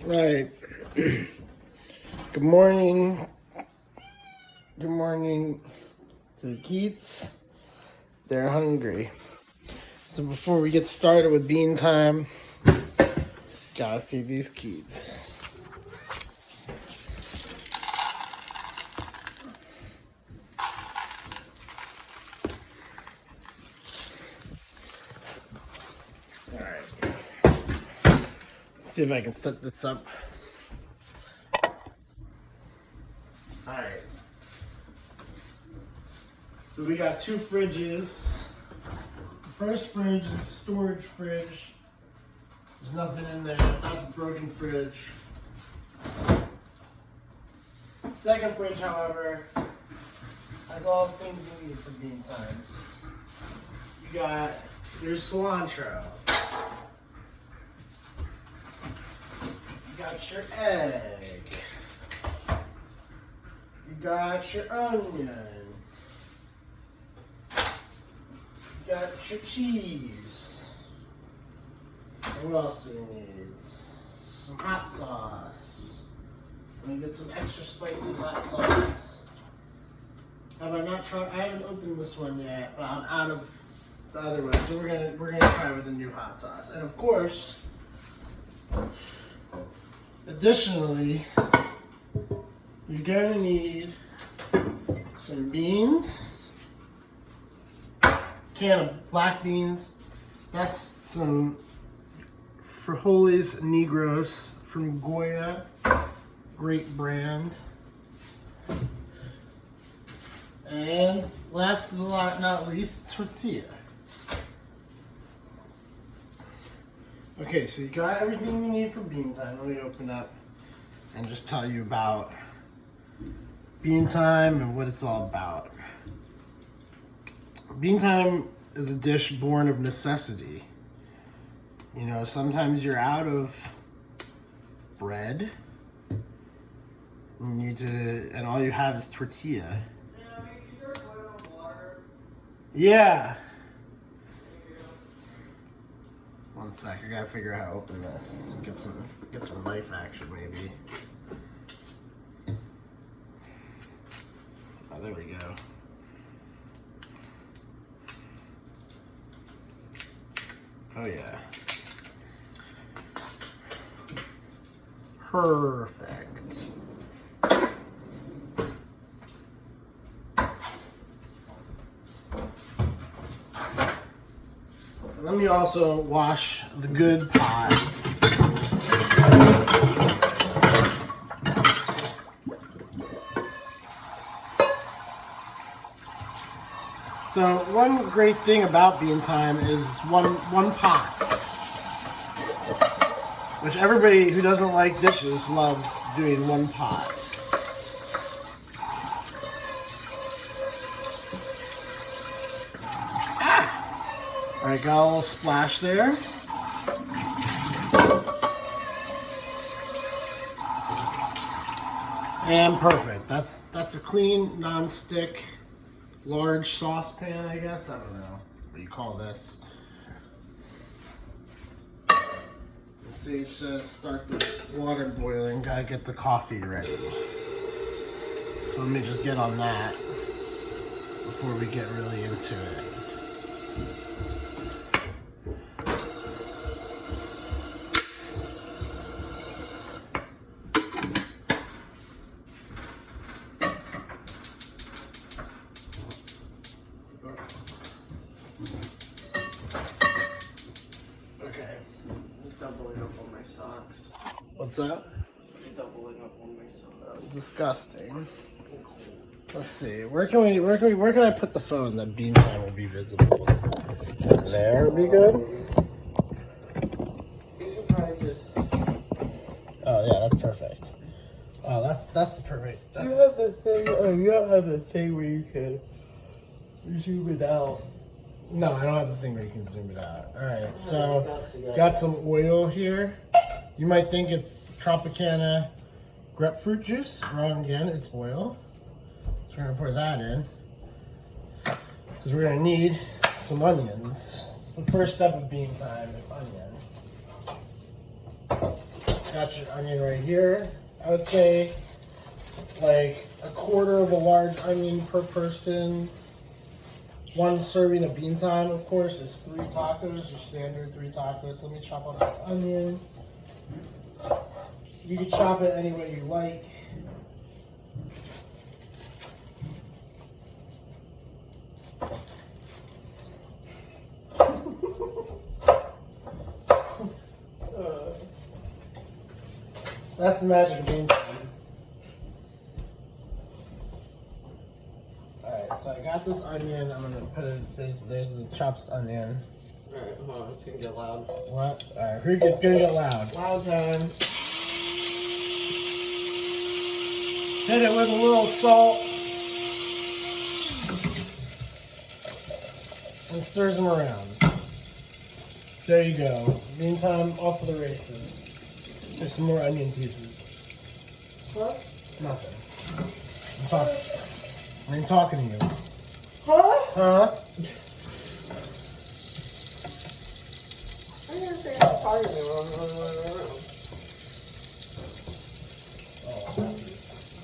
Right. Good morning. Good morning to the Keats. They're hungry. So before we get started with bean time, gotta feed these Keats. Alright. See if I can set this up. Alright. So we got two fridges. The first fridge is a storage fridge. There's nothing in there. That's a broken fridge. Second fridge, however, has all the things you need for bean time. You got your cilantro. You got your egg. You got your onion. You got your cheese. And what else do we need? Some hot sauce. I'm gonna get some extra spicy hot sauce. Have I not tried? I haven't opened this one yet, but I'm out of the other one, so we're gonna try with a new hot sauce. And of course, additionally, you're gonna need some beans. Can of black beans. That's some frijoles negros from Goya, great brand. And last but not least, tortilla. Okay, so you got everything you need for bean time. Let me open up and just tell you about bean time and what it's all about. Bean time is a dish born of necessity. You know, sometimes you're out of bread. You need to, and all you have is tortilla. Yeah. One sec, I gotta figure out how to open this. Get some life action maybe. Oh, there we go. Oh yeah. Perfect. Let me also wash the good pot. So one great thing about bean time is one pot, which everybody who doesn't like dishes loves doing one pot. All right, got a little splash there. And perfect. That's a clean, non-stick, large saucepan, I guess. I don't know what you call this. Let's see, it says start the water boiling. Gotta get the coffee ready. So let me just get on that before we get really into it. What's that? Doubling up on myself. Disgusting. Let's see. Where can I put the phone that bean time will be visible? There would be good. You should probably just. Oh yeah, that's perfect. Oh, that's the perfect. You have the thing. Oh, you don't have the thing where you can zoom it out. No, I don't have the thing where you can zoom it out. All right, so got some oil here. You might think it's Tropicana grapefruit juice. Wrong again, it's oil. So we're gonna pour that in because we're gonna need some onions. The first step of bean time is onion. Got your onion right here. I would say like a quarter of a large onion per person. One serving of Beantime, of course, is 3 tacos, your standard 3 tacos. Let me chop up this onion. You can chop it any way you like. That's the magic of Beantime. Alright, so I got this onion. I'm gonna put it. There's the chopped onion. Alright, hold on, it's gonna get loud. What? Alright, it's gonna get loud. Loud time. Hit it with a little salt. And stirs them around. There you go. Meantime, off to the races. There's some more onion pieces. What? Nothing. I ain't talking to you. Huh? Huh? I didn't say I was talking to you.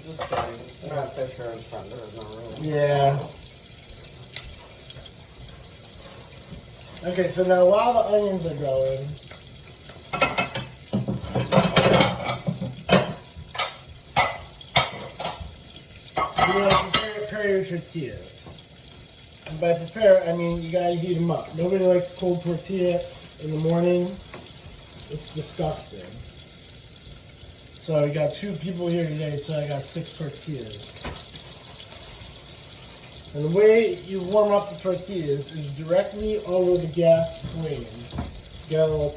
Just kidding. I got a picture in front. There's no room. Yeah. Okay, so now while the onions are going, you're gonna prepare your tortillas. And by prepare, I mean you gotta heat them up. Nobody likes cold tortilla in the morning. It's disgusting. So we got 2 people here today, so I got 6 tortillas. And the way you warm up the tortillas is directly over the gas flame. Get a little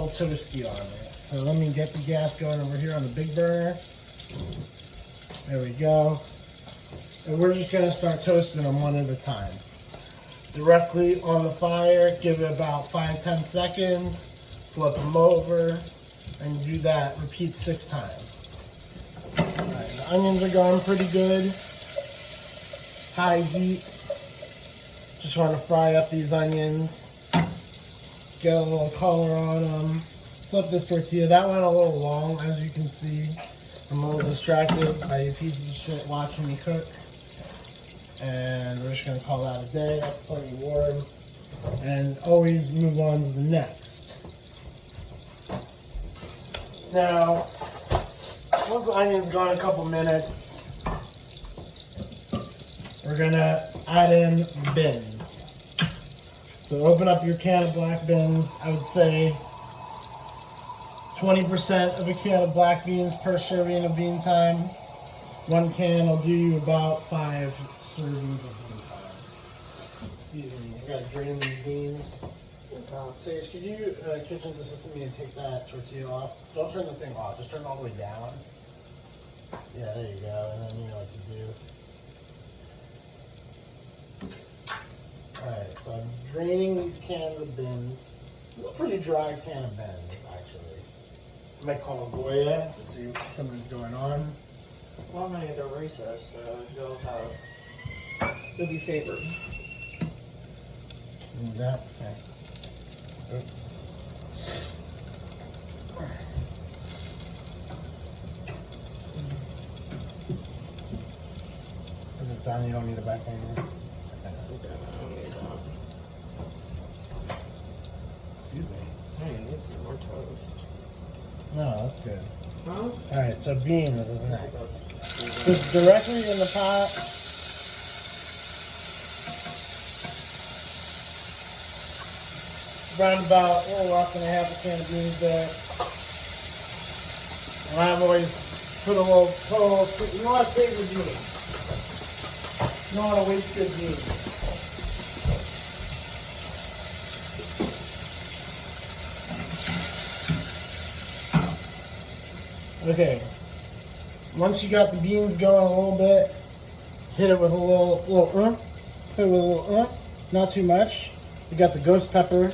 toasty on it. So let me get the gas going over here on the big burner. There we go. And we're just gonna start toasting them one at a time. Directly on the fire, give it about 5-10 seconds, flip them over, and do that, repeat 6 times. Alright, the onions are going pretty good. High heat. Just want to fry up these onions. Get a little color on them. Flip this tortilla. That went a little long, as you can see. I'm a little distracted by a piece of shit watching me cook. And we're just going to call that a day. That's plenty warm. And always move on to the next. Now, once the onion's gone a couple minutes, we're gonna add in beans. So open up your can of black beans. I would say 20% of a can of black beans per serving of Beantime. 1 can will do you about 5 servings of Beantime. Excuse me, I gotta drain these beans. Sage, could you kitchen assist me and take that tortilla off? Don't turn the thing off, just turn it all the way down. Yeah, there you go, and then you know what to do. Alright, so I'm draining these cans of beans. It's a pretty dry can of beans, actually. I might call Goya to see if something's going on. Well, I'm gonna get a recess, so you'll have. You'll be favored. Do that? Okay. Is this done? You don't need it back anymore? Excuse me. Hey, it needs to be more toast. No, that's good. Huh? Alright, so beans is next. Just directly in the pot. Around about a little less than a half a can of beans there. And I've always put a little, you know what, save your beans. You don't want to waste good beans. Okay, once you got the beans going a little bit, hit it with a little, hit it with a little, not too much. You got the ghost pepper.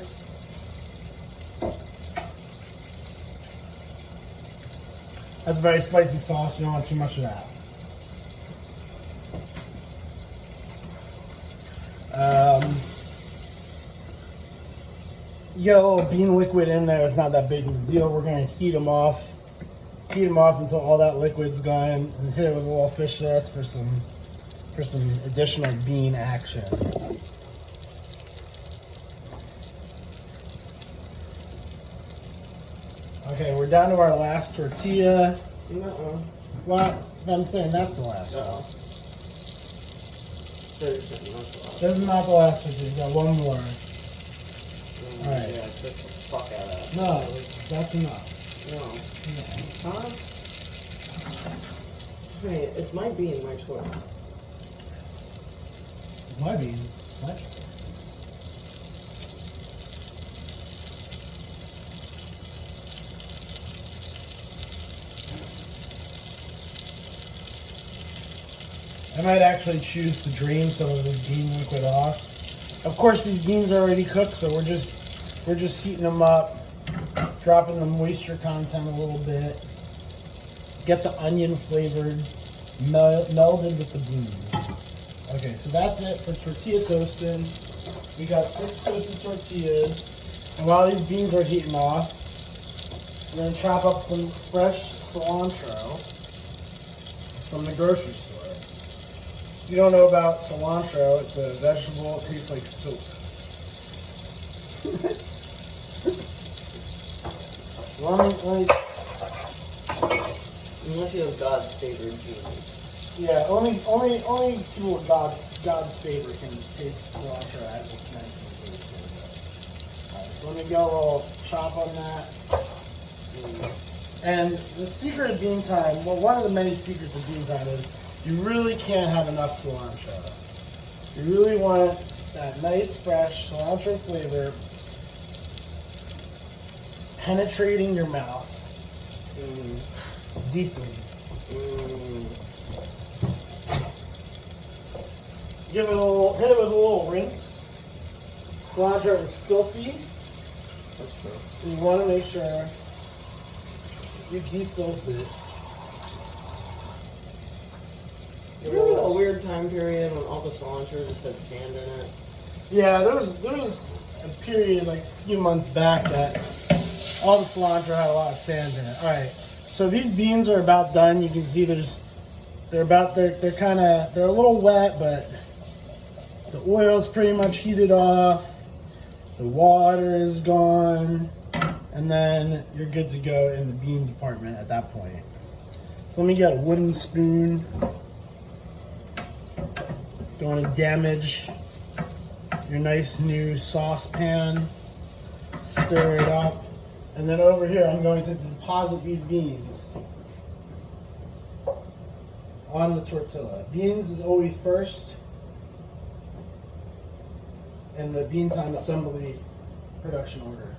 That's a very spicy sauce, you don't want too much of that. You get a little bean liquid in there, it's not that big of a deal. We're gonna heat them off heat them off until all that liquid's gone, and hit it with a little fish sauce for some additional bean action. Okay, we're down to our last tortilla. No. Well, I'm saying that's the last one. This is not the last tortilla. You got one more. Alright. Yeah, just the fuck out of that. No, that's enough. No. Huh? Hey, it's my bean, my choice. My bean. What? I might actually choose to drain some of this bean liquid off. Of course, these beans are already cooked, so we're just heating them up, dropping the moisture content a little bit, get the onion flavored, melded with the beans. Okay, so that's it for tortilla toasting. We got 6 toasted tortillas, and while these beans are heating off, we're gonna chop up some fresh cilantro from the grocery store. If you don't know about cilantro, it's a vegetable. It tastes like soap. Unless you have God's favorite genes. Yeah, only people with God's favor can taste cilantro as it's meant to taste. Alright, so let me go a little chop on that. And the secret of Beantime, well, one of the many secrets of Beantime is you really can't have enough cilantro. You really want that nice, fresh cilantro flavor penetrating your mouth deeply. Give it a little, hit it with a little rinse. Cilantro is filthy. That's true. So you want to make sure you de-filth it. Remember a weird time period when all the cilantro just had sand in it? Yeah, there was a period like a few months back that all the cilantro had a lot of sand in it. All right, so these beans are about done. You can see they're a little wet, but the oil's pretty much heated off. The water is gone, and then you're good to go in the bean department at that point. So let me get a wooden spoon. Don't want to damage your nice new saucepan. Stir it up. And then over here, I'm going to deposit these beans on the tortilla. Beans is always first in the Beantime assembly production order.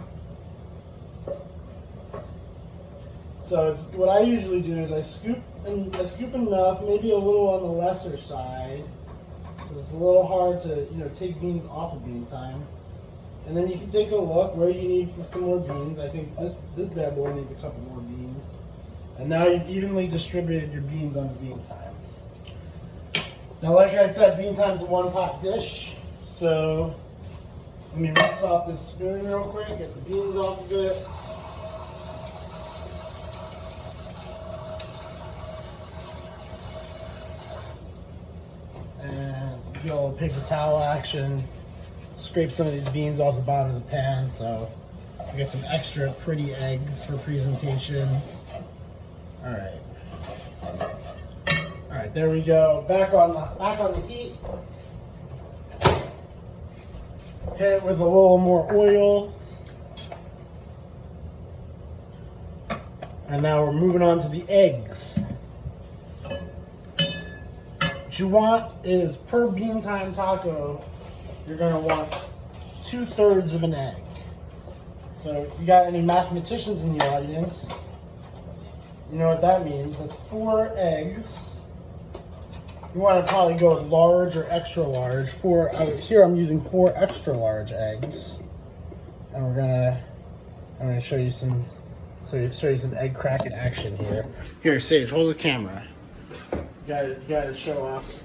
So what I usually do is I scoop enough, maybe a little on the lesser side, because it's a little hard to take beans off of Beantime. And then you can take a look. Where do you need for some more beans? I think this bad boy needs a couple more beans. And now you've evenly distributed your beans on Beantime. Now, like I said, Beantime's a one-pot dish. So let me rinse off this spoon real quick, get the beans off of it. And do a little paper towel action. Scrape some of these beans off the bottom of the pan so I get some extra pretty eggs for presentation. Alright, there we go. Back on the heat. Hit it with a little more oil. And now we're moving on to the eggs. What you want is, per Beantime taco, you're going to want 2/3 of an egg. So if you got any mathematicians in the audience, you know what that means. That's 4 eggs. You want to probably go with large or extra large. Here I'm using 4 extra large eggs. And I'm gonna show you some egg cracking action here. Here, Sage, hold the camera. You gotta show off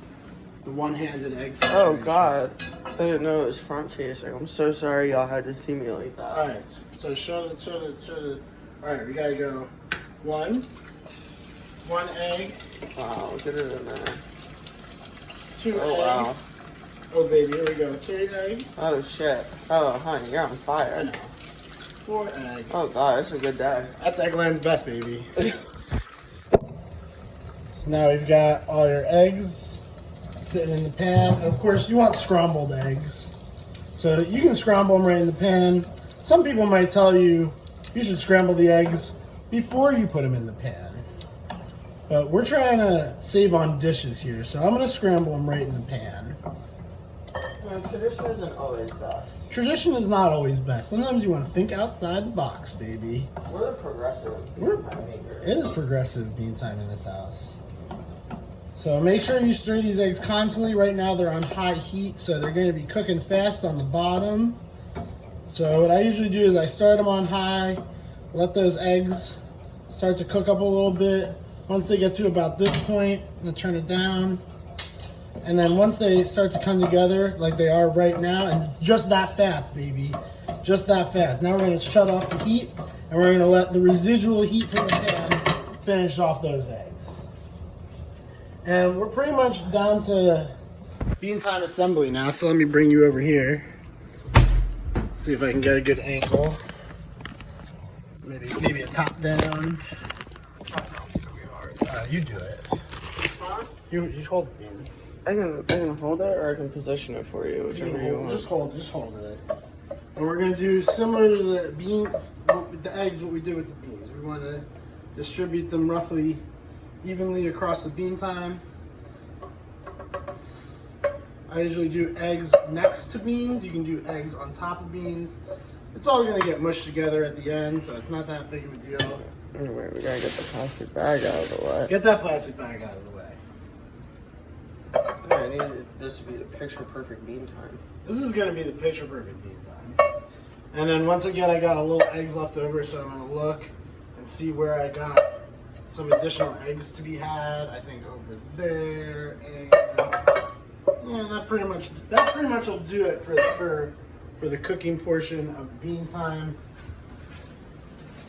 the one-handed egg situation. Oh God, I didn't know it was front facing. I'm so sorry y'all had to see me like that. All right, so show the. All right, we gotta go 1, 1 egg. Wow, get it in there. 2 Oh, egg. wow. Oh, baby, here we go. 3 egg. Oh, shit. Oh, honey, you're on I fire. know. 4 egg. Oh, God, it's a good day. That's Eggland's best, baby. So now we've got all your eggs sitting in the pan. And of course, you want scrambled eggs. So you can scramble them right in the pan. Some people might tell you you should scramble the eggs before you put them in the pan. But we're trying to save on dishes here, so I'm going to scramble them right in the pan. Tradition isn't always best. Tradition is not always best. Sometimes you want to think outside the box, baby. We're the progressive. It is progressive bean time in this house. So make sure you stir these eggs constantly. Right now they're on high heat, so they're going to be cooking fast on the bottom. So what I usually do is I start them on high, let those eggs start to cook up a little bit. Once they get to about this point, I'm going to turn it down. And then once they start to come together like they are right now, and it's just that fast, baby, just that fast. Now we're going to shut off the heat, and we're going to let the residual heat from the pan finish off those eggs. And we're pretty much down to bean time assembly now, so let me bring you over here. See if I can get a good angle. Maybe a top down. You do it. Huh? You hold the beans. I can hold it, or I can position it for you, whichever you want. Just hold it. And we're gonna do similar to the beans, with the eggs, what we did with the beans. We want to distribute them roughly evenly across the bean time. I usually do eggs next to beans. You can do eggs on top of beans. It's all gonna get mushed together at the end, so it's not that big of a deal. Anyway, we gotta get the plastic bag out of the way. Get that plastic bag out of the way. I need this to be the picture perfect bean time. This is gonna be the picture perfect bean time. And then once again, I got a little eggs left over, so I'm gonna look and see where I got some additional eggs to be had. I think over there, and yeah, that pretty much will do it for the cooking portion of the bean time.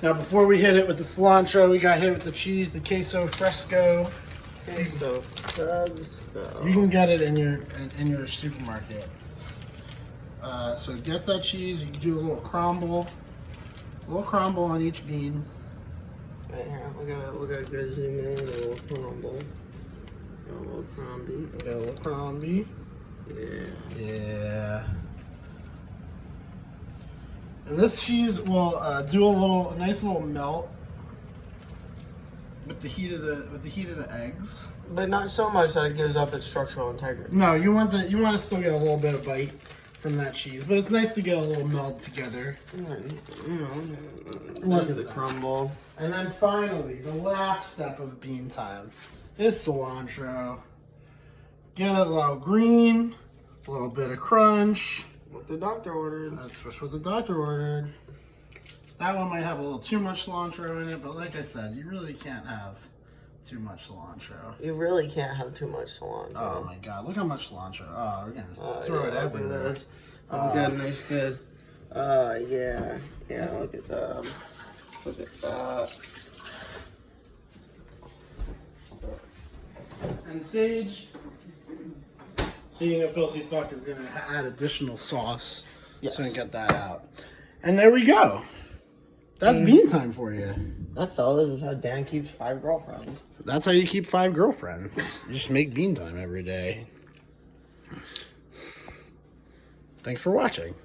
Now, before we hit it with the cilantro, we got hit with the cheese, the queso fresco. Queso fresco. You can get it in your supermarket. So get that cheese. You can do a little crumble on each bean. Right here, we got a good zoom in, a little crumble. Got a little crumby. Got a little crumby. Yeah. And this cheese will do a nice little melt with the heat of the eggs. But not so much that it gives up its structural integrity. No, you want to still get a little bit of bite from that cheese, but it's nice to get a little melt together. Look at the crumble. And then finally, the last step of bean time is cilantro. Get a little green, a little bit of crunch. What the doctor ordered. That's what the doctor ordered. That one might have a little too much cilantro in it, but like I said, you really can't have too much cilantro. You really can't have too much cilantro. Oh my god, look how much cilantro. Oh, we're gonna throw it everywhere. Good, nice, good. Yeah, look at that. Look at that. And Sage, being a filthy fuck, is gonna add additional sauce. Yes. So we can get that out. And there we go. That's bean time for you. That fella, this is how Dan keeps 5 girlfriends. That's how you keep 5 girlfriends. You just make bean time every day. Thanks for watching.